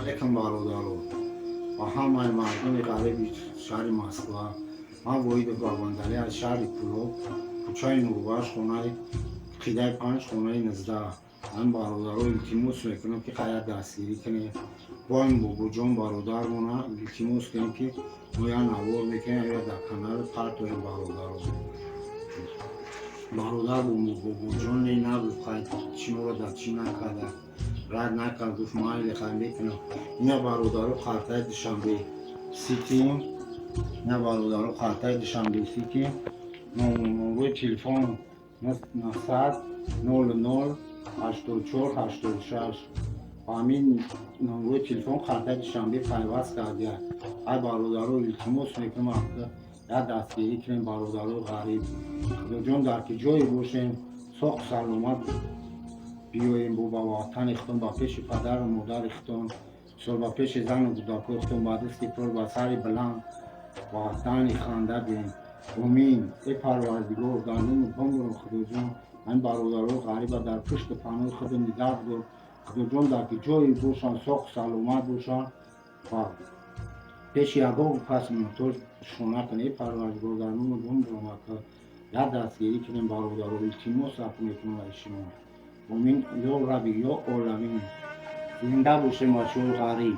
علیکم برادران و همه مردم غریب شهر مسکو. من وحید بابندری از شهر کلوب، کوچه نوربخش، خانه قیده 5 خانه 19. من برادران التماس میکنم که خیر دستگیری کنید. با این بابا جان برادرمون التماس کنیم که ما یا نوار میکنیم یا در کانال پرت و این برادر بابا جان نگفت چی رو در چی نکرده، رد نکرد، گفت ما خیلی میکنم. اینا برادران خرطه دوشنبه سیتی، اینا برادران خرطه دوشنبه سیتی. نمره تلفن 900 00 84 86. همین نمره تلفن خرطه دوشنبه پیوست کرده. ای برادران التماس میکنم که یا دستگیری کنیم برادران غریب. خدا جان در که جایی باشیم ساق سلامت بیاییم با وطن خودتون، با پیش پدر و مادر خودتون، سال با پیش زن و کودکان خودتون، با دستی پر با سر بلند وطن خنده بین. امین ای پروردگار گندم بمرم. خدا جان من برادران غریب در پشت پناه خود نگه دار. خدا جان در که جایی باشن ساق سلامت باشن و پیش یگاه و پس منطور شونه کنه. ای پروردگار گندم بمرم که یا دستگیری کنیم برادران التماس میکنم از شما. امین یا ربی یا عالمین. زنده باشیم بچه‌های غریب.